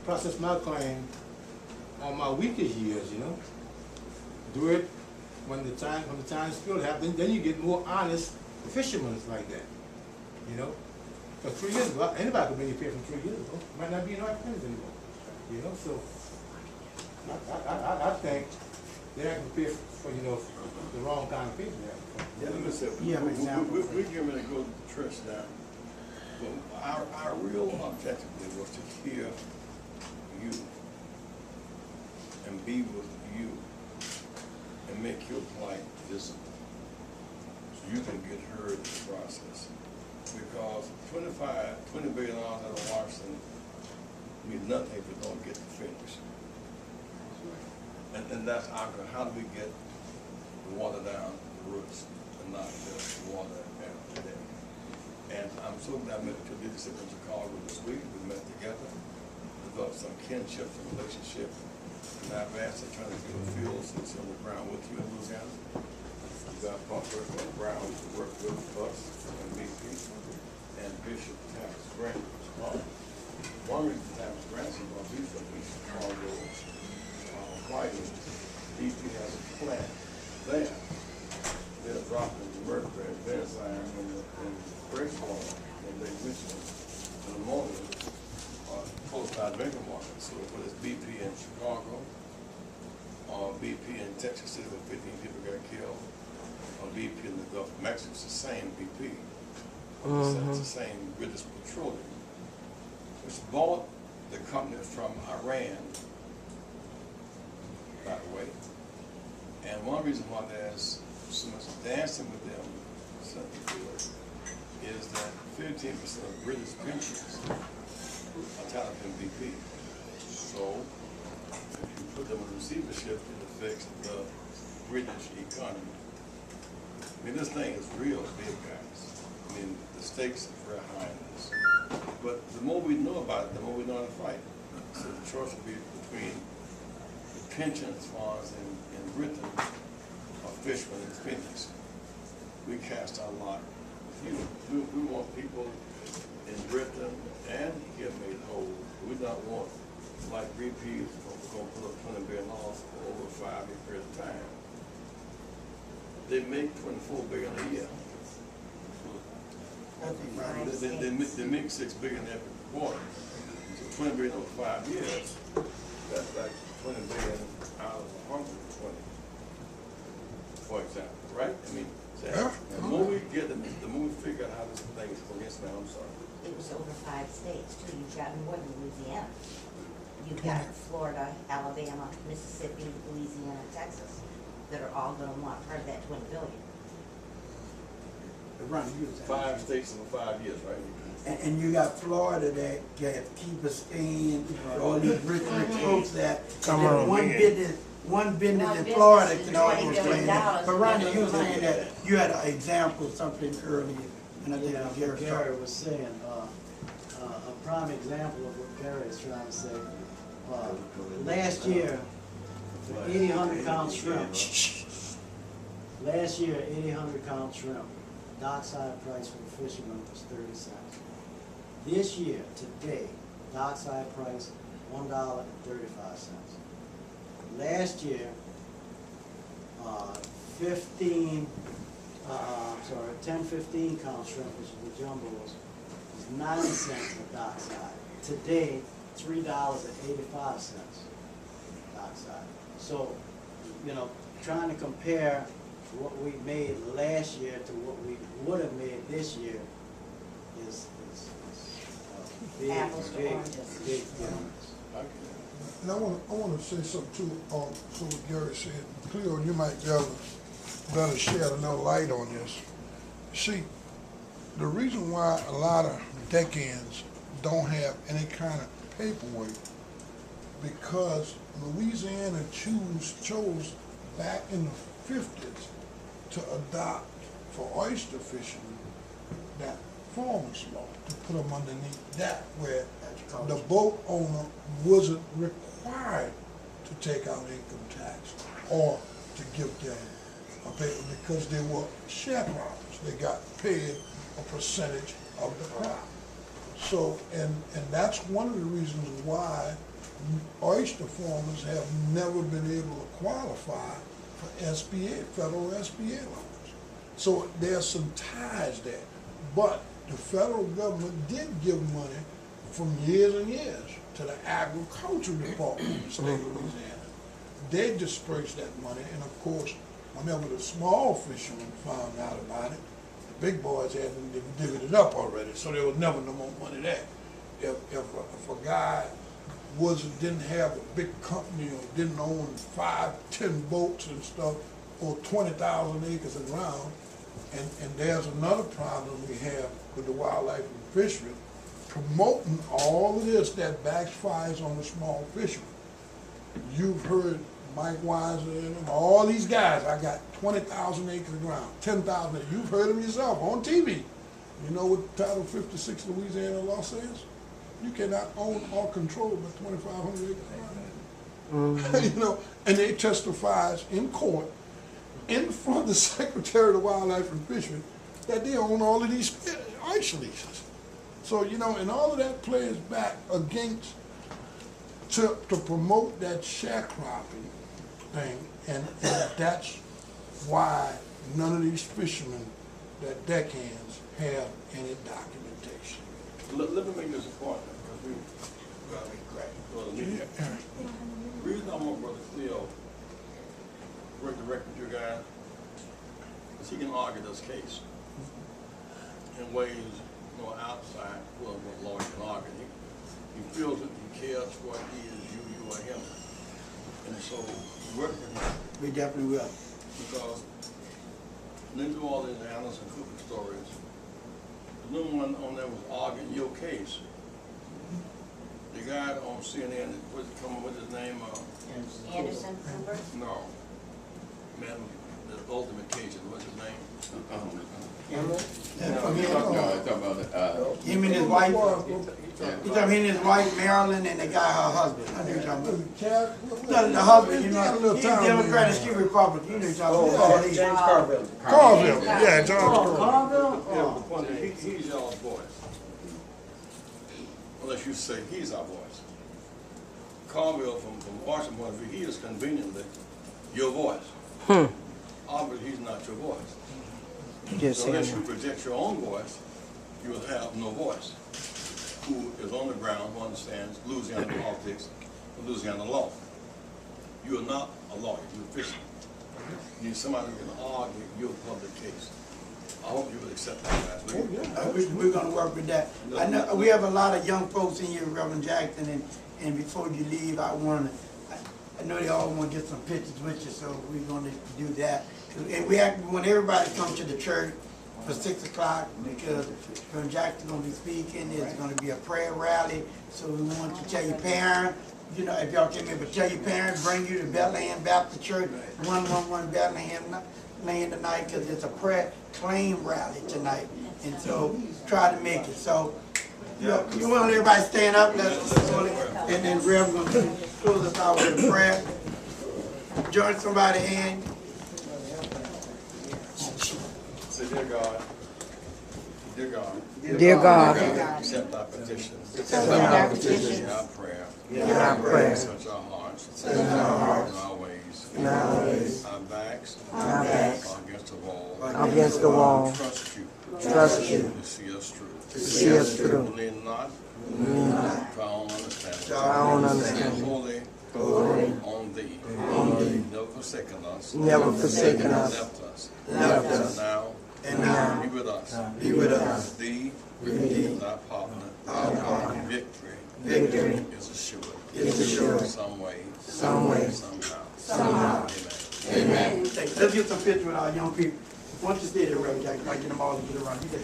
process my claim on my weakest years, you know? Do it when the time's good happen, then you get more honest fishermen like that, you know? Because 3 years ago, anybody could maybe pay from 3 years ago, might not be in our friends anymore, you know? So, I think they're not gonna pay for, you know, the wrong kind of people there. Yeah, let me say, Yeah, for example. we're getting ready to go to the church now. But our real objective was to hear you and be with you and make your plight visible. So you can get heard in the process. Because $20 billion out of Washington means nothing if we don't get to finish. And that's our goal. How do we get the water down the roots and not just water every day? And I'm so glad I met the leadership in Chicago this week. We met together, developed some kinship and relationship. And I've asked them trying to get a field since on the ground with you in Louisiana. You got Butler and Brown to work with us and BP and Bishop Thomas Grant. One reason Thomas Grant is going to be from Chicago. Whiting, BP has a plant there. They're dropping mercury and benzene in fresh water in Lake Michigan and ammonia close by drinking water. So whether it's BP in Chicago or BP in Texas City where 15 people got killed, or BP in the Gulf of Mexico, it's the same BP. It's the same British Petroleum, which bought the company from Iran, by the way. And one reason why there's so much dancing with them is that 15% of British pensions are tied up in BP. So if you put them in receivership, it affects the British economy. I mean, this thing is real big, guys. I mean, the stakes are very high in this. But the more we know about it, the more we know how to fight. So the choice will be between pension funds in Britain are Fishman and Phoenix. We cast our lot with you. We want people in Britain and here made whole. We don't want, like BP, we're going to put up $20 billion for over a 5-year period of time. They make $24 billion a year. They make $6 billion every quarter. So $20 billion over 5 years, that's like 20 billion out of 120, for example, right? I mean, the more we get, the more we figure out how this thing is going. Yes, ma'am, I'm sorry. It was over 5 states too. You've got more than Louisiana. You've got Florida, Alabama, Mississippi, Louisiana, Texas, that are all gonna want part of that 20 billion. Ronnie, you was 5 states in 5 years, right? and you got Florida that got Key Biscayne, all these rich folks that one business in Florida can almost claim that. But Ronnie, you were saying that you had an example of something earlier, and I think Yeah, Gary what Gary was saying, a prime example of what Gary is trying to say. Last year, for 800 pound shrimp, last year, 800 pound shrimp, dockside price for the fisherman was 30 cents. This year, today, dockside price, $1.35. Last year, 10-15 count shrimp, which is the jumbos, was 90 cents a dockside. Today, $3.85 dockside. So, you know, trying to compare what we made last year to what we would have made this year is big, Apples to big, oranges. big difference. And I want to say something too, so what Gary said. Cleo, you might be able to better shed a little light on this. See, the reason why a lot of deck-ends don't have any kind of paperwork, because Louisiana chose back in the 50s to adopt for oyster fishermen that farmer's law, to put them underneath that, where the boat owner wasn't required to take out income tax or to give them a paper, because they were sharecroppers. They got paid a percentage of the crop. So, and that's one of the reasons why oyster farmers have never been able to qualify for SBA, federal SBA loans. So there's some ties there. But the federal government did give money from years and years to the agricultural department of the state of Louisiana. They dispersed that money, and of course, whenever the small fishermen found out about it, the big boys hadn't divvied it up already, so there was never no more money there. If a guy didn't have a big company or didn't own 5, 10 boats and stuff, or 20,000 acres of ground, and there's another problem we have with the wildlife and fishery, promoting all of this that backfires on the small fishermen. You've heard Mike Weiser and all these guys, I got 20,000 acres of ground, 10,000 acres. You've heard them yourself on TV. You know what Title 56 Louisiana law says? You cannot own or control but 2,500 acres of ground. You know, and they testifies in court in front of the Secretary of the Wildlife and Fishery that they own all of these ice leases. So, you know, and all of that plays back against to promote that sharecropping thing, and that's why none of these fishermen that deckhands have any documentation. Let me make this point, because we gotta make crack. The reason I want Brother Cleo work direct with you guys is he can argue this case in ways outside what law can argue. He feels that he cares for what he is, you are him. And so work with him. We definitely will. Because then through all these Anderson Cooper stories, the new one on there was arguing your case. The guy on CNN that was coming with his name, Anderson Cooper? no, man, the ultimate case, what's his name? Him Him and his wife. You talking him and his wife Marilyn and the guy her husband. I know you're talking about. No, the husband, you know, he's Democrat and she's Republican. You know you're talking about. James Carville. Carville, yeah, John Oh, Carville. Yeah, the point is, he's y'all's voice. Unless you say he's our voice. Carville, from Washington point of view, he is conveniently your voice. Obviously, he's not your voice. So unless you project your own voice, you will have no voice. Who is on the ground, who understands Louisiana politics and Louisiana law. You are not a lawyer, you're a fisherman. You need somebody who can argue your public case. I hope you will accept that, guys. We're gonna work with that. I know, we have a lot of young folks in here, Reverend Jackson, and before you leave, I know they all wanna get some pictures with you, so we're gonna do that. And we want everybody to come to the church for 6 o'clock, because Reverend Jackson's gonna be speaking, there's gonna be a prayer rally, so we want you to tell your parents, you know, if y'all came in, but tell your parents, bring you to Bethlehem Baptist Church, 111 Bethlehem Lane tonight, because it's a prayer claim rally tonight, and so try to make it. So, you want everybody to stand up, and then Rev gonna close us out with a prayer. Join somebody's hand. Say, dear God, dear God, Dear God, accept our petition. accept our petition, Hear our prayer. hear our prayer, Search our hearts. search our hearts, And our ways. and our ways, Our backs. our backs, Are against the wall. against the wall, Trust you. trust you, To see us through. to see us through, Lean not lean not to our own understanding. to our own Stand understanding, wholly wholly on thee. on thee, Never forsaken us. never forsaken us, Left us. left us, And now, be with us. Be with us. Thee thee, is our partner. Our partner. Victory Victory is assured. is assured. Some way. some way, Somehow. somehow. Amen. Amen. Let's get some pictures with our young people. Once you stay there, Reverend Jackson, I get them all to get around. You can